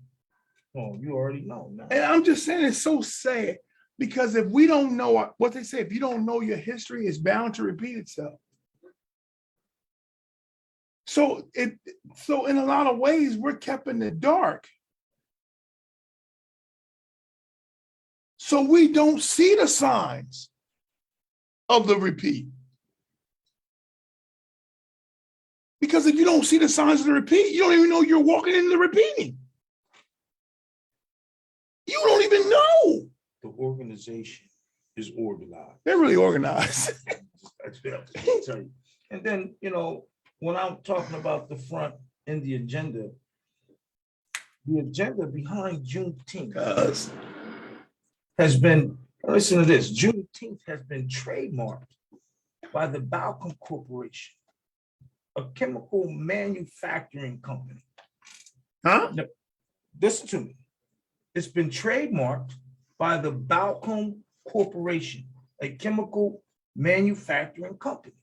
[SPEAKER 3] Oh, you already know now.
[SPEAKER 2] And I'm just saying it's so sad because if we don't know what they say, if you don't know your history, it's bound to repeat itself. So in a lot of ways, we're kept in the dark. So we don't see the signs of the repeat. Because if you don't see the signs of the repeat, you don't even know you're walking into the repeating. You don't even know.
[SPEAKER 3] The organization is organized.
[SPEAKER 2] They're really organized.
[SPEAKER 3] That's what I have to tell you. And then, you know, when I'm talking about the front and the agenda behind Juneteenth has been, listen to this, Juneteenth has been trademarked by the Balcom Corporation, a chemical manufacturing company.
[SPEAKER 2] Huh?
[SPEAKER 3] Listen to me. It's been trademarked by the Balcom Corporation, a chemical manufacturing company.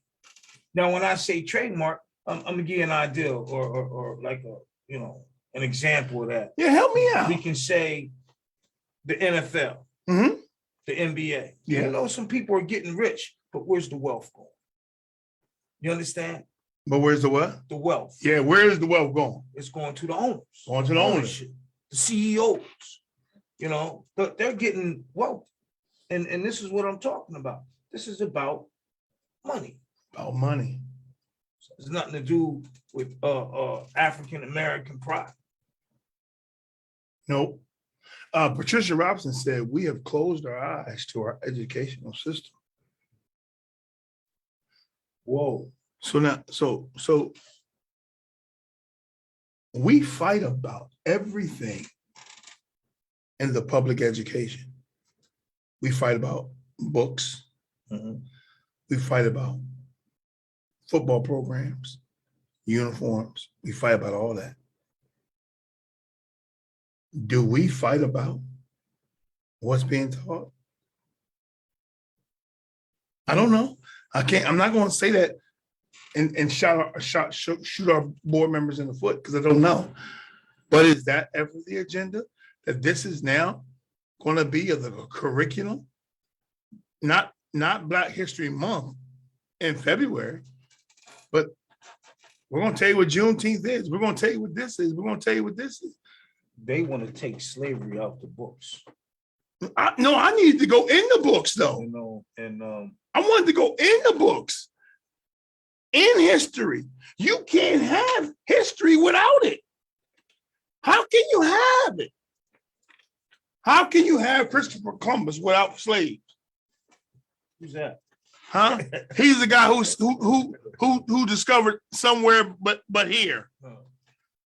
[SPEAKER 3] Now, when I say trademark, I'm gonna give you an idea or like a, you know, an example of that.
[SPEAKER 2] Yeah, help me out.
[SPEAKER 3] We can say the NFL,
[SPEAKER 2] Mm-hmm.
[SPEAKER 3] the NBA.
[SPEAKER 2] Yeah.
[SPEAKER 3] You know, some people are getting rich, but where's the wealth going? You understand?
[SPEAKER 2] But where's the what?
[SPEAKER 3] The wealth.
[SPEAKER 2] Yeah, where is the wealth going?
[SPEAKER 3] It's going to the owners.
[SPEAKER 2] Going to the owners.
[SPEAKER 3] Ownership, the CEOs. You know, but they're getting wealth. And this is what I'm talking about. This is about money.
[SPEAKER 2] About money.
[SPEAKER 3] So it's nothing to do with African American pride.
[SPEAKER 2] Nope. Patricia Robinson said, we have closed our eyes to our educational system.
[SPEAKER 3] Whoa.
[SPEAKER 2] So now, so we fight about everything in the public education. We fight about books.
[SPEAKER 3] Mhm.
[SPEAKER 2] We fight about football programs, uniforms. We fight about all that. Do we fight about what's being taught? I don't know. I'm not going to say that and shoot our board members in the foot because I don't know. But is that ever the agenda? That this is now going to be the curriculum? Not Black History Month in February, but we're going to tell you what Juneteenth is. We're going to tell you what this is. We're going to tell you what this is.
[SPEAKER 3] They want to take slavery out the books.
[SPEAKER 2] No, I needed to go in the books though.
[SPEAKER 3] You know, and
[SPEAKER 2] I wanted to go in the books. In history. You can't have history without it. How can you have it? How can you have Christopher Columbus without slaves?
[SPEAKER 3] who's that?
[SPEAKER 2] Huh? He's the guy who discovered somewhere but here.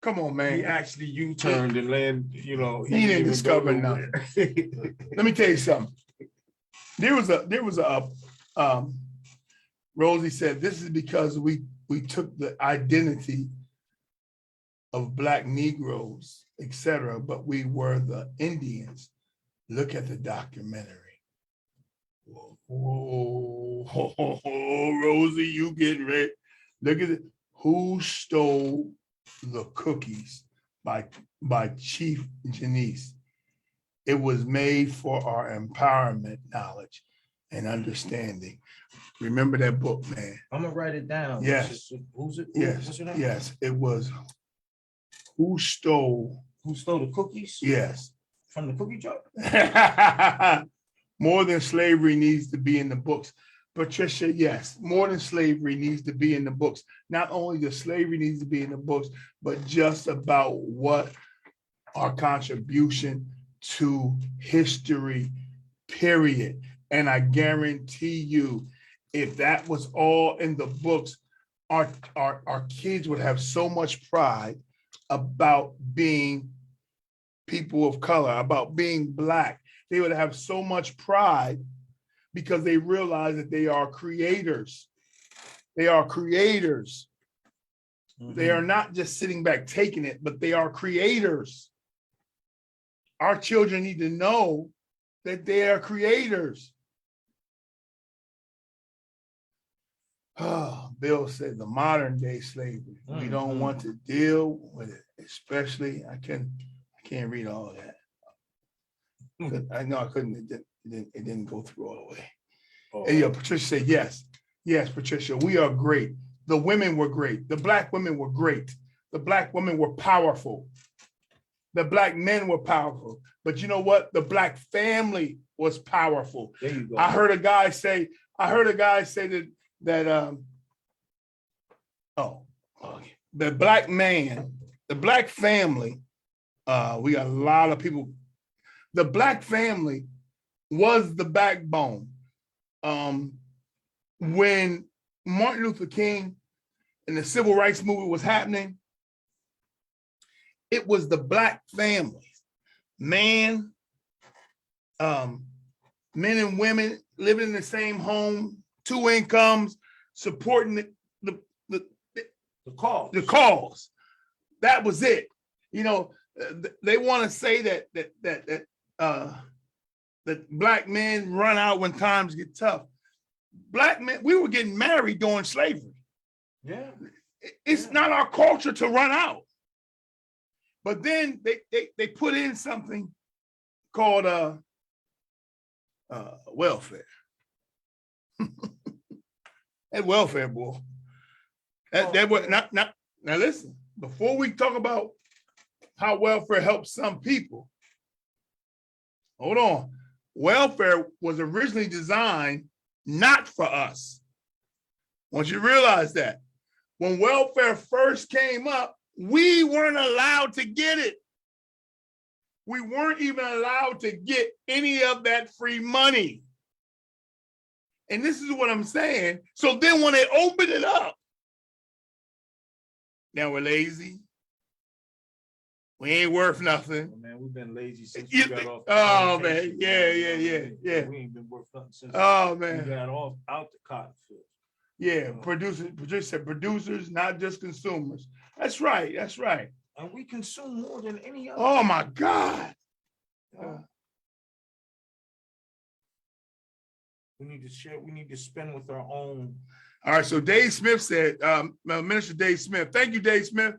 [SPEAKER 2] Come on,
[SPEAKER 3] He
[SPEAKER 2] man.
[SPEAKER 3] actually U-turned and landed, you know.
[SPEAKER 2] He didn't discover nothing. Let me tell you something. There was a Rosie said, this is because we took the identity of Black Negroes, etc., but we were the Indians. Look at the documentary. Whoa, Rosie, you getting ready. Look at it. Who stole the cookies by Chief Janice? It was made for our empowerment, knowledge, and understanding. Remember that book, man.
[SPEAKER 3] I'm gonna write it down.
[SPEAKER 2] Yes.
[SPEAKER 3] Who's it?
[SPEAKER 2] Yes,
[SPEAKER 3] What's your name?
[SPEAKER 2] yes, it was Who Stole.
[SPEAKER 3] Who stole the cookies?
[SPEAKER 2] Yes.
[SPEAKER 3] From the cookie jar?
[SPEAKER 2] More than slavery needs to be in the books. Patricia, yes, more than slavery needs to be in the books. Not only the slavery needs to be in the books, but just about what our contribution to history, period. And I guarantee you, if that was all in the books, our kids would have so much pride about being people of color, about being Black. They would have so much pride because they realize that they are creators. They are creators. They are not just sitting back taking it, but they are creators. Our children need to know that they are creators. Oh, Bill said the modern day slavery. We don't want to deal with it, especially I can't read all of that. I know I couldn't. It didn't go through all the way. And yeah, Patricia said yes, yes, Patricia. We are great. The women were great. The Black women were great. The Black women were powerful. The Black men were powerful. But you know what? The Black family was powerful.
[SPEAKER 3] There you go.
[SPEAKER 2] I heard a guy say that the Black man, the Black family, we got a lot of people. The Black family was the backbone. When Martin Luther King and the Civil Rights Movement was happening, it was the Black families, men and women living in the same home, 2 incomes, supporting the cause. That was it. You know, they want to say that Black men run out when times get tough. Black men, we were getting married during slavery.
[SPEAKER 3] Yeah.
[SPEAKER 2] It's not our culture to run out. But then they put in something called welfare. That welfare, boy. That was not now listen, before we talk about how welfare helps some people, hold on. Welfare was originally designed not for us. Once you realize that, when welfare first came up, we weren't allowed to get it. We weren't even allowed to get any of that free money. And this is what I'm saying. So then when they opened it up, now we're lazy. We ain't worth nothing.
[SPEAKER 3] Oh, man, we've been lazy since we got off.
[SPEAKER 2] Oh man, yeah.
[SPEAKER 3] We ain't been worth nothing since
[SPEAKER 2] we
[SPEAKER 3] got out the cotton field.
[SPEAKER 2] Yeah, producers, not just consumers. That's right.
[SPEAKER 3] And we consume more than any other.
[SPEAKER 2] Oh my God.
[SPEAKER 3] We need to share, we need to spend with our own.
[SPEAKER 2] All right, so Dave Smith said, Minister Dave Smith, thank you, Dave Smith.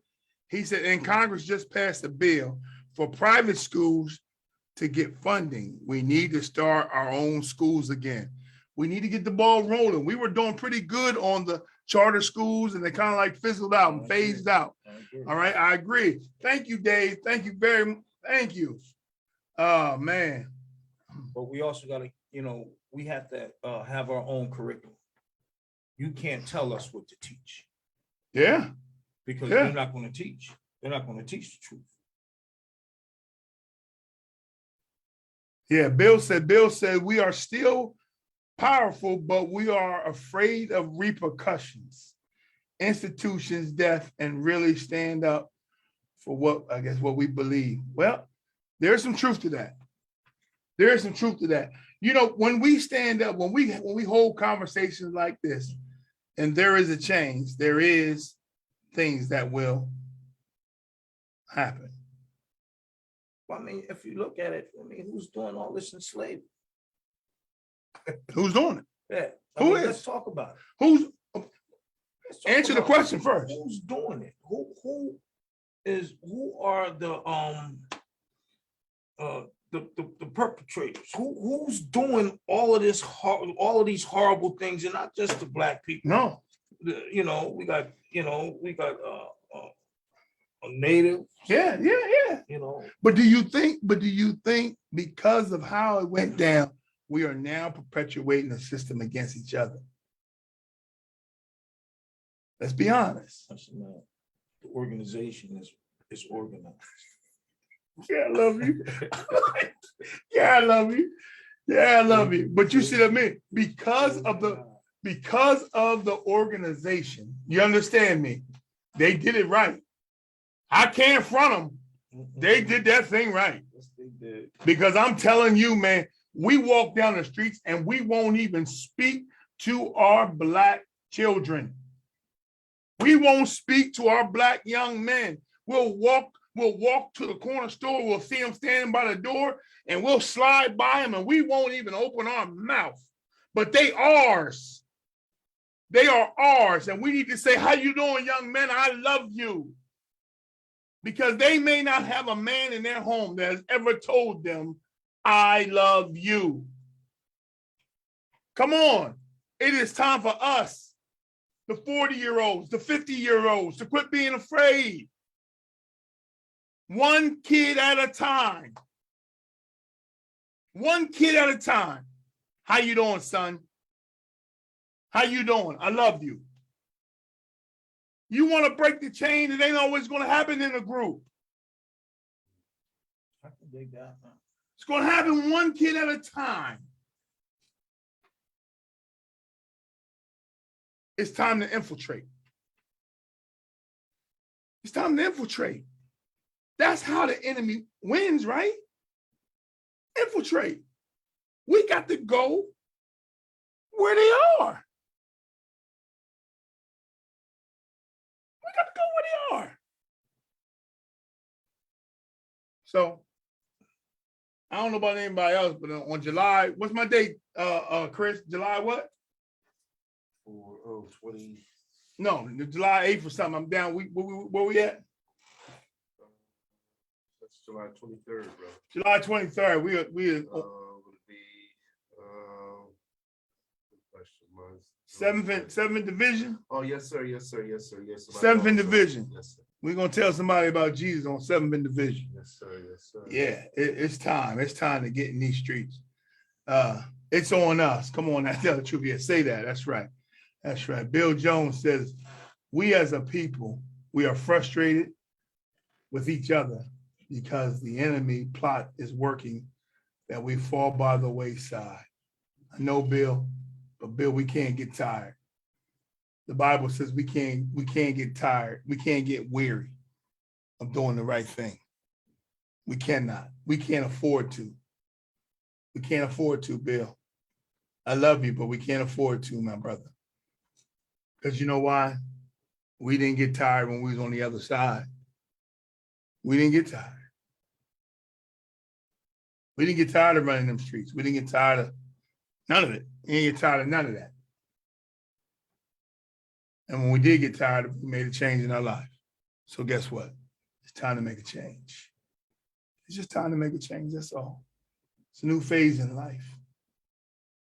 [SPEAKER 2] He said, and Congress just passed a bill for private schools to get funding. We need to start our own schools again. We need to get the ball rolling. We were doing pretty good on the charter schools and they kind of like fizzled out and phased out. All right, I agree. Thank you, Dave. Thank you very much. Thank you. Oh, man.
[SPEAKER 3] But we also got to, we have to have our own curriculum. You can't tell us what to teach.
[SPEAKER 2] Yeah.
[SPEAKER 3] Because they're not going to teach. They're not going to teach the truth.
[SPEAKER 2] Yeah, Bill said we are still powerful, but we are afraid of repercussions, institutions, death, and really stand up for what we believe. Well, there's some truth to that. There is some truth to that. When we stand up, when we hold conversations like this, and there is a change, there is things that will happen.
[SPEAKER 3] Well, I mean, if you look at it, who's doing all this in slavery?
[SPEAKER 2] Who's doing it?
[SPEAKER 3] Yeah.
[SPEAKER 2] Who is?
[SPEAKER 3] Let's talk about it.
[SPEAKER 2] Answer the question first.
[SPEAKER 3] Who's doing it? Who are the perpetrators? Who's doing all of these horrible things, and not just the Black people?
[SPEAKER 2] No.
[SPEAKER 3] We got a native.
[SPEAKER 2] Yeah. But do you think because of how it went down, we are now perpetuating a system against each other? Let's be honest.
[SPEAKER 3] The organization is organized.
[SPEAKER 2] Yeah, I love you. Yeah, I love you. Yeah, I love you. But you see what I mean? Because of the because of the organization, you understand me? They did it right. I can't front them. They did that thing right.
[SPEAKER 3] Yes, they did.
[SPEAKER 2] Because I'm telling you, man, we walk down the streets and we won't even speak to our Black children. We won't speak to our Black young men. We'll walk to the corner store. We'll see them standing by the door and we'll slide by them and we won't even open our mouth. But they ours. They are ours. And we need to say, how you doing, young men? I love you. Because they may not have a man in their home that has ever told them, I love you. Come on. It is time for us, the 40-year-olds, the 50-year-olds, to quit being afraid. One kid at a time. One kid at a time. How you doing, son? How you doing? I love you. You want to break the chain, it ain't always going to happen in a group.
[SPEAKER 3] I can dig that.
[SPEAKER 2] It's going to happen one kid at a time. It's time to infiltrate. It's time to infiltrate. That's how the enemy wins, right? Infiltrate. We got to go where they are. We got to go where they are. So, I don't know about anybody else, but on July, what's my date, Chris? July what?
[SPEAKER 3] 20.
[SPEAKER 2] No, July 8th or something. I'm down. Where we at?
[SPEAKER 4] That's July 23rd, bro.
[SPEAKER 2] July 23rd. We
[SPEAKER 4] Would be question was
[SPEAKER 2] seventh division.
[SPEAKER 4] Oh, yes, sir. Yes, sir. Yes, sir. Yes, sir.
[SPEAKER 2] Seventh in division.
[SPEAKER 4] Yes, sir.
[SPEAKER 2] We're gonna tell somebody about Jesus on 7th in division.
[SPEAKER 4] Yes, sir. Yes, sir.
[SPEAKER 2] Yeah, it's time. It's time to get in these streets. It's on us. Come on, now tell the truth. Yeah, say that. That's right. That's right. Bill Jones says, we as a people, we are frustrated with each other because the enemy plot is working that we fall by the wayside. I know, Bill, but Bill, we can't get tired. The Bible says we can't get tired. We can't get weary of doing the right thing. We cannot. We can't afford to. We can't afford to, Bill. I love you, but we can't afford to, my brother. Because you know why? We didn't get tired when we was on the other side. We didn't get tired. We didn't get tired of running them streets. We didn't get tired of none of it. We didn't get tired of none of that. And when we did get tired of it, we made a change in our life. So guess what? It's time to make a change. It's just time to make a change, that's all. It's a new phase in life.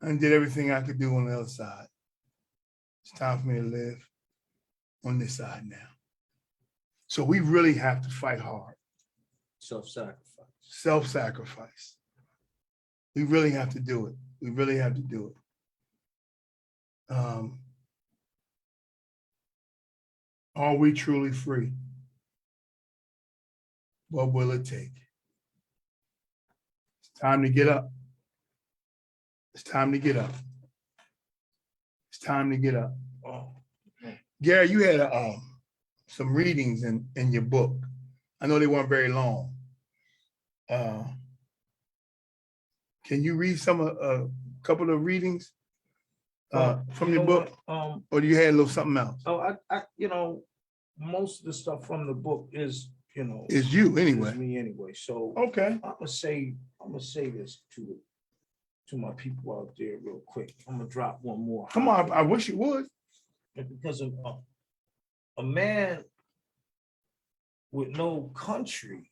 [SPEAKER 2] I did everything I could do on the other side. It's time for me to live on this side now. So we really have to fight hard.
[SPEAKER 3] Self-sacrifice.
[SPEAKER 2] Self-sacrifice. We really have to do it. We really have to do it. Are we truly free? What will it take? It's time to get up. It's time to get up. It's time to get up.
[SPEAKER 3] Oh.
[SPEAKER 2] Gary, you had some readings in your book. I know they weren't very long. Can you read a couple of readings from your book? Or do you have a little something else?
[SPEAKER 3] Oh, I most of the stuff from the book is,
[SPEAKER 2] It's you anyway.
[SPEAKER 3] It's me anyway. So
[SPEAKER 2] Okay.
[SPEAKER 3] I'm gonna say this to my people out there real quick. I'm gonna drop one more.
[SPEAKER 2] Come on, I wish you would.
[SPEAKER 3] Because of a man with no country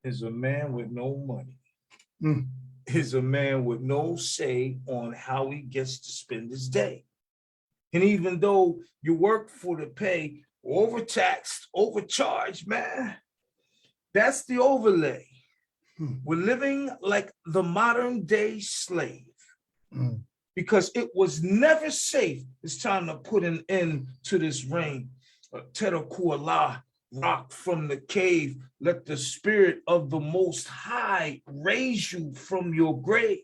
[SPEAKER 3] is a man with no money.
[SPEAKER 2] Mm.
[SPEAKER 3] Is a man with no say on how he gets to spend his day. And even though you work for the pay, overtaxed, overcharged, man, that's the overlay. We're living like the modern day slave because it was never safe. It's time to put an end to this reign. Terakuala, rock from the cave. Let the spirit of the Most High raise you from your grave.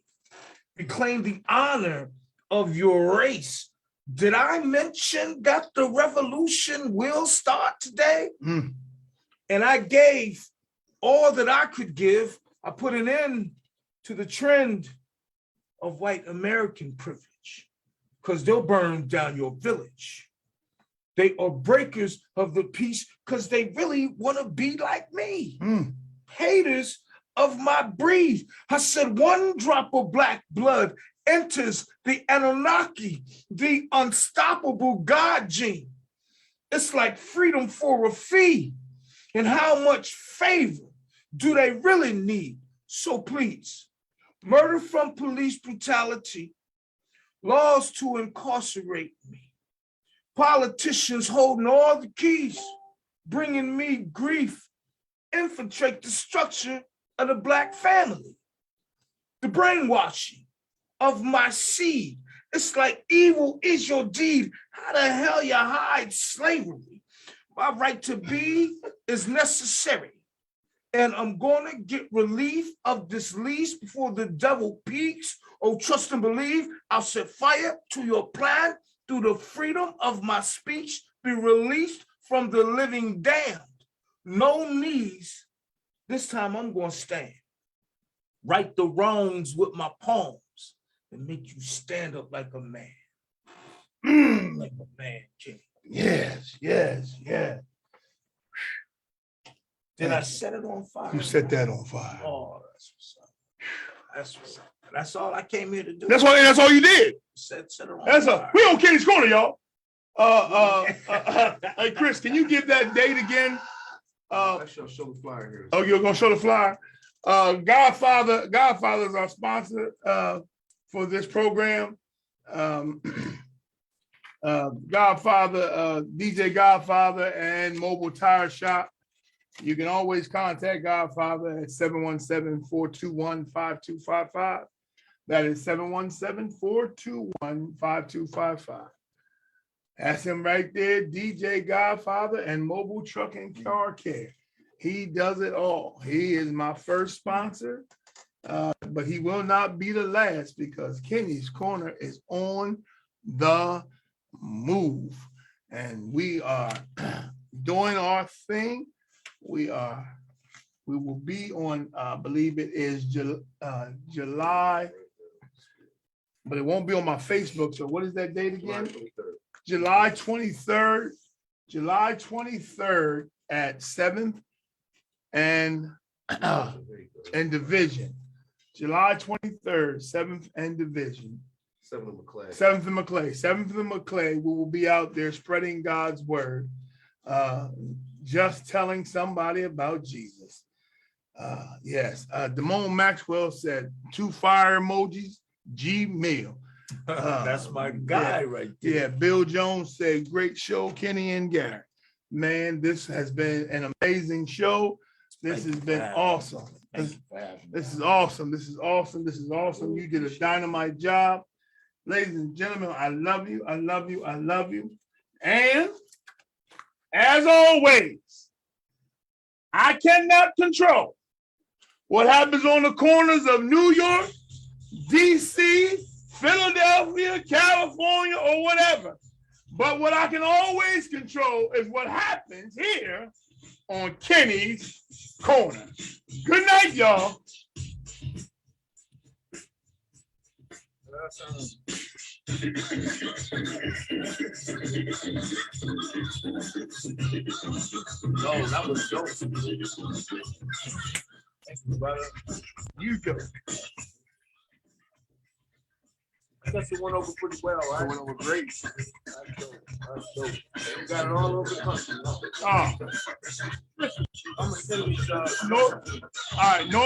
[SPEAKER 3] Reclaim the honor of your race. Did I mention that the revolution will start today?
[SPEAKER 2] Mm.
[SPEAKER 3] And I gave all that I could give. I put an end to the trend of white American privilege, because they'll burn down your village. They are breakers of the peace because they really want to be like me.
[SPEAKER 2] Mm.
[SPEAKER 3] Haters of my breed. I said one drop of black blood enters the Anunnaki, the unstoppable God gene. It's like freedom for a fee. And how much favor do they really need? So please, murder from police brutality, laws to incarcerate me, politicians holding all the keys, bringing me grief, infiltrate the structure of the Black family, the brainwashing of my seed. It's like evil is your deed. How the hell you hide slavery? My right to be is necessary. And I'm gonna get relief of this lease before the devil peaks. Oh, trust and believe, I'll set fire to your plan through the freedom of my speech, be released from the living damned. No knees, this time I'm gonna stand. Right the wrongs with my palms and make you stand up like a man.
[SPEAKER 2] Mm.
[SPEAKER 3] Like a man, King.
[SPEAKER 2] Yes, yes, yes.
[SPEAKER 3] Did I set it on fire?
[SPEAKER 2] You set that on fire.
[SPEAKER 3] Oh, that's what's up. That's what's up. That's all I came here to do.
[SPEAKER 2] That's all you did.
[SPEAKER 3] Set it on
[SPEAKER 2] That's
[SPEAKER 3] fire.
[SPEAKER 2] we on Kenny's Corner, y'all. Hey Chris, can you give that date again?
[SPEAKER 4] I shall show the flyer here.
[SPEAKER 2] Oh, you're gonna show the flyer. Godfather is our sponsor for this program. Godfather, DJ Godfather and Mobile Tire Shop. You can always contact Godfather at 717-421-5255. That is 717-421-5255. That's him right there, DJ Godfather and Mobile Truck and Car Care. He does it all. He is my first sponsor, but he will not be the last because Kenny's Corner is on the move. And we are doing our thing. We will be on, I believe it is July, but it won't be on my Facebook. So what is that date again? July 23rd. July 23rd at 7th and Division. July 23rd, 7th and Division.
[SPEAKER 4] 7th and McClay.
[SPEAKER 2] 7th and McClay. 7th and McClay. We will be out there spreading God's word. Just telling somebody about Jesus. Yes. Damone Maxwell said 2 fire emojis, Gmills.
[SPEAKER 3] That's my guy right there.
[SPEAKER 2] Yeah, Bill Jones said, great show, Kenny and Gary. Man, this has been an amazing show. This has been awesome. This is awesome. This is awesome. This is awesome. You did a dynamite job. Ladies and gentlemen, I love you. I love you. I love you. And as always, I cannot control what happens on the corners of New York, DC, Philadelphia, California, or whatever. But what I can always control is what happens here on Kenny's Corner. Good night, y'all.
[SPEAKER 3] No, that was dope. Thank you, brother.
[SPEAKER 2] You go.
[SPEAKER 3] I guess it went over pretty well, right?
[SPEAKER 2] It went over great.
[SPEAKER 3] That's dope. That's dope. We got it all over the country.
[SPEAKER 2] Oh,
[SPEAKER 3] I'm gonna send these.
[SPEAKER 2] no. All right, no.